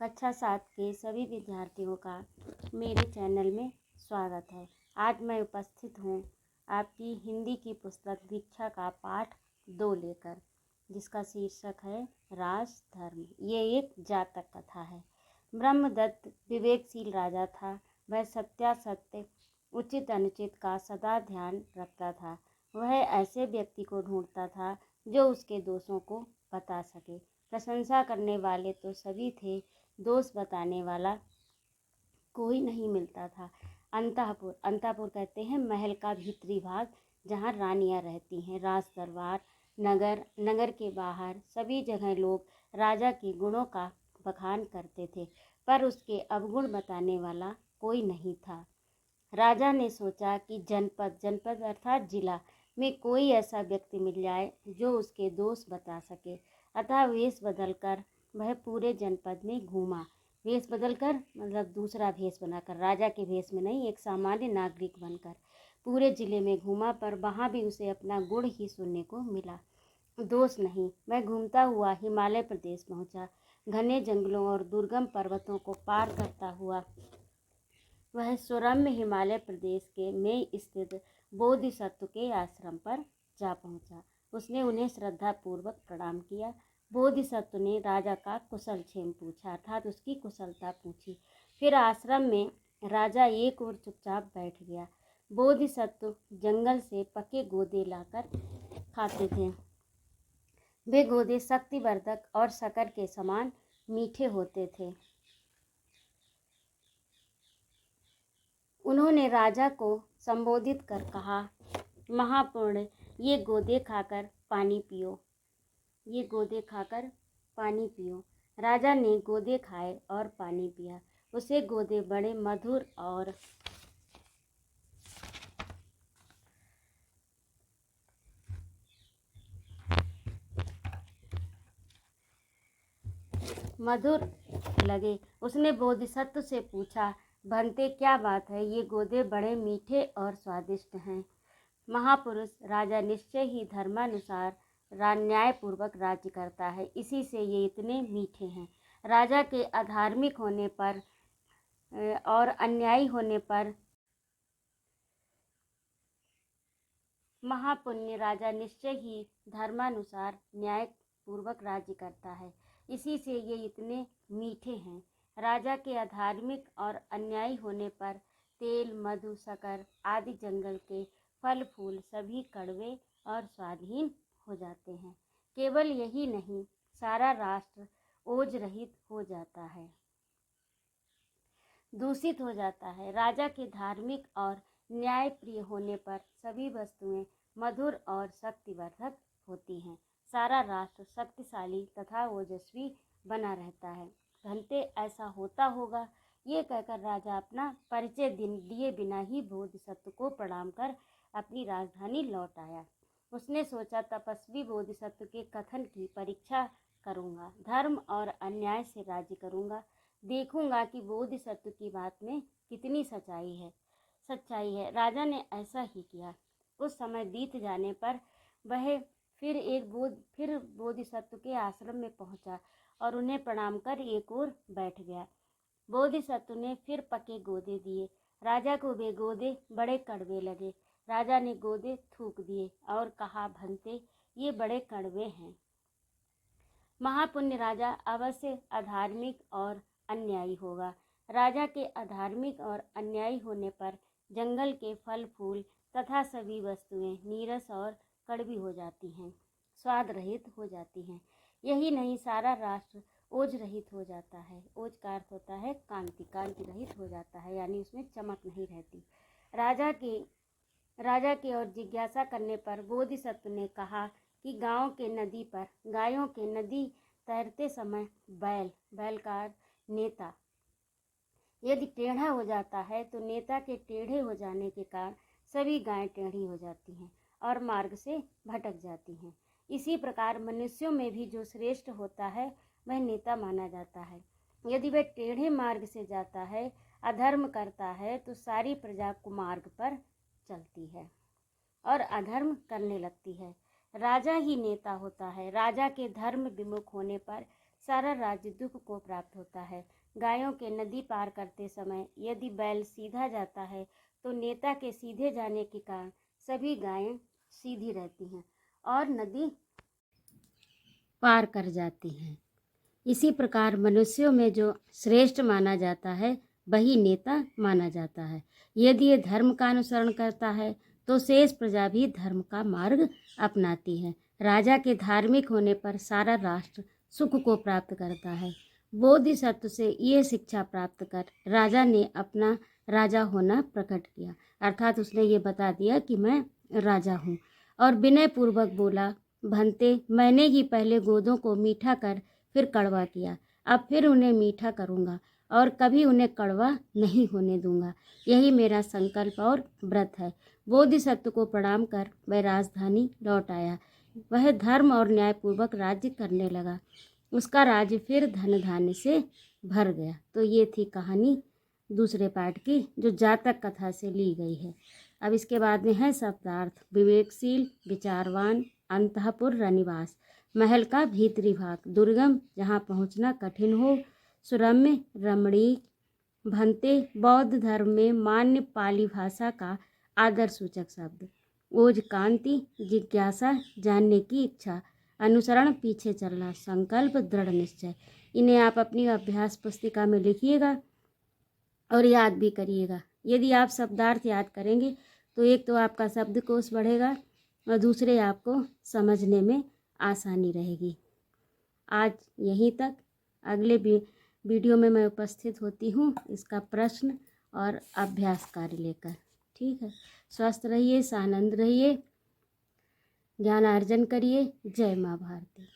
कक्षा 7 के सभी विद्यार्थियों का मेरे चैनल में स्वागत है। आज मैं उपस्थित हूँ आपकी हिंदी की पुस्तक दीक्षा का पाठ 2 लेकर, जिसका शीर्षक है राज धर्म। ये एक जातक कथा है। ब्रह्मदत्त विवेकशील राजा था। वह सत्यासत्य, उचित अनुचित का सदा ध्यान रखता था। वह ऐसे व्यक्ति को ढूंढता था जो उसके दोषों को बता सके। प्रशंसा करने वाले तो सभी थे, दोष बताने वाला कोई नहीं मिलता था। अंतःपुर कहते हैं महल का भीतरी भाग, जहाँ रानियां रहती हैं। राज दरबार, नगर के बाहर सभी जगह लोग राजा के गुणों का बखान करते थे, पर उसके अवगुण बताने वाला कोई नहीं था। राजा ने सोचा कि जनपद अर्थात जिला में कोई ऐसा व्यक्ति मिल जाए जो उसके दोष बता सके। अतः वेश बदलकर वह पूरे जनपद में घूमा। वेश बदलकर मतलब दूसरा भेष बनाकर, राजा के भेष में नहीं, एक सामान्य नागरिक बनकर पूरे जिले में घूमा, पर वहाँ भी उसे अपना गुण ही सुनने को मिला, दोष नहीं। वह घूमता हुआ हिमालय प्रदेश पहुँचा। घने जंगलों और दुर्गम पर्वतों को पार करता हुआ वह सुरम्य हिमालय प्रदेश के में स्थित बोधिसत्व के आश्रम पर जा पहुंचा। उसने उन्हें श्रद्धापूर्वक प्रणाम किया। बोधिसत्व ने राजा का कुशल क्षेम पूछा, अर्थात उसकी कुशलता पूछी। फिर आश्रम में राजा एक ओर चुपचाप बैठ गया। बोधिसत्व जंगल से पके गोदे लाकर खाते थे। वे गोदे शक्तिवर्धक और शक्कर के समान मीठे होते थे। उन्होंने राजा को संबोधित कर कहा, महापुण्य, ये गोदे खाकर पानी पियो। ये गोदे खाकर पानी पियो। राजा ने गोदे खाए और पानी पिया। उसे गोदे बड़े मधुर और लगे। उसने बोधिसत्व से पूछा, भंते क्या बात है, ये गोदे बड़े मीठे और स्वादिष्ट हैं। महापुरुष, राजा निश्चय ही धर्मानुसार न्यायपूर्वक राज्य करता है, इसी से ये इतने मीठे हैं। राजा के अधार्मिक होने पर और अन्यायी होने पर महापुण्य राजा निश्चय ही धर्मानुसार न्यायपूर्वक राज्य करता है, इसी से ये इतने मीठे हैं। राजा के अधार्मिक और अन्यायी होने पर तेल, मधु, शक्कर आदि जंगल के फल फूल सभी कड़वे और स्वादहीन हो जाते हैं। केवल यही नहीं, सारा राष्ट्र ओज रहित हो जाता है, दूषित हो जाता है। राजा के धार्मिक और न्यायप्रिय होने पर सभी वस्तुएं मधुर और शक्तिवर्धक होती हैं। सारा राष्ट्र शक्तिशाली तथा ओजस्वी बना रहता है। घंटे ऐसा होता होगा। ये कहकर राजा अपना परिचय दिए बिना ही बोधिसत्व को प्रणाम कर अपनी राजधानी लौट आया। उसने सोचा, तपस्वी बोधिसत्व के कथन की परीक्षा करूँगा, धर्म और अन्याय से राज्य करूँगा। देखूंगा कि बोधिसत्व की बात में कितनी सच्चाई है। राजा ने ऐसा ही किया। कुछ समय बीत जाने पर वह फिर बोधिसत्व के आश्रम में पहुंचा और उन्हें प्रणाम कर एक ओर बैठ गया। बोधिसत्व ने फिर पके गोदे दिए। राजा को वे गोदे बड़े कड़वे लगे। राजा ने गोदे थूक दिए और कहा, भंते, ये बड़े कड़वे हैं। महापुण्य राजा अवश्य अधार्मिक और अन्यायी होगा। राजा के अधार्मिक और अन्यायी होने पर जंगल के फल फूल तथा सभी वस्तुएं नीरस और कड़वी हो जाती हैं, स्वाद रहित हो जाती हैं। यही नहीं, सारा राष्ट्र ओज रहित हो जाता है। ओज का अर्थ होता है कांति रहित हो जाता है, यानी उसमें चमक नहीं रहती। राजा के और जिज्ञासा करने पर बोधिसत्व ने कहा कि गांव के नदी पर गायों के नदी तैरते समय बैल का नेता यदि टेढ़ा हो जाता है, तो नेता के टेढ़े हो जाने के कारण सभी गायें टेढ़ी हो जाती हैं और मार्ग से भटक जाती हैं। इसी प्रकार मनुष्यों में भी जो श्रेष्ठ होता है वह नेता माना जाता है। यदि वह टेढ़े मार्ग से जाता है, अधर्म करता है, तो सारी प्रजा कुमार्ग पर चलती है और अधर्म करने लगती है। राजा ही नेता होता है। राजा के धर्म विमुख होने पर सारा राज्य दुख को प्राप्त होता है। गायों के नदी पार करते समय यदि बैल सीधा जाता है तो नेता के सीधे जाने के कारण सभी गायें सीधी रहती हैं और नदी पार कर जाती हैं। इसी प्रकार मनुष्यों में जो श्रेष्ठ माना जाता है वही नेता माना जाता है। यदि ये धर्म का अनुसरण करता है तो शेष प्रजा भी धर्म का मार्ग अपनाती है। राजा के धार्मिक होने पर सारा राष्ट्र सुख को प्राप्त करता है। बोधिसत्व से ये शिक्षा प्राप्त कर राजा ने अपना राजा होना प्रकट किया, अर्थात उसने ये बता दिया कि मैं राजा हूँ। और विनय पूर्वक बोला, भंते, मैंने ही पहले गोदों को मीठा कर फिर कड़वा किया, अब फिर उन्हें मीठा करूँगा और कभी उन्हें कड़वा नहीं होने दूंगा। यही मेरा संकल्प और व्रत है। बोधिसत्व को प्रणाम कर वह राजधानी लौट आया। वह धर्म और न्यायपूर्वक राज्य करने लगा। उसका राज्य फिर धन धान्य से भर गया। तो ये थी कहानी दूसरे पार्ट की, जो जातक कथा से ली गई है। अब इसके बाद में है शब्दार्थ। विवेकशील, विचारवान, अंतःपुर रनिवास, महल का भीतरी भाग, दुर्गम जहाँ पहुँचना कठिन हो, सुरम्य, रमणीक। भंते, बौद्ध धर्म में मान्य पाली भाषा का आदर सूचक शब्द। ओज, कांति, जिज्ञासा, जानने की इच्छा, अनुसरण, पीछे चलना, संकल्प, दृढ़ निश्चय। इन्हें आप अपनी अभ्यास पुस्तिका में लिखिएगा और याद भी करिएगा। यदि आप शब्दार्थ याद करेंगे तो एक तो आपका शब्दकोश बढ़ेगा और दूसरे आपको समझने में आसानी रहेगी। आज यहीं तक। अगले वीडियो में मैं उपस्थित होती हूँ इसका प्रश्न और अभ्यास कार्य लेकर। ठीक है, स्वस्थ रहिए, सानंद रहिए, ज्ञान अर्जन करिए। जय माँ भारती।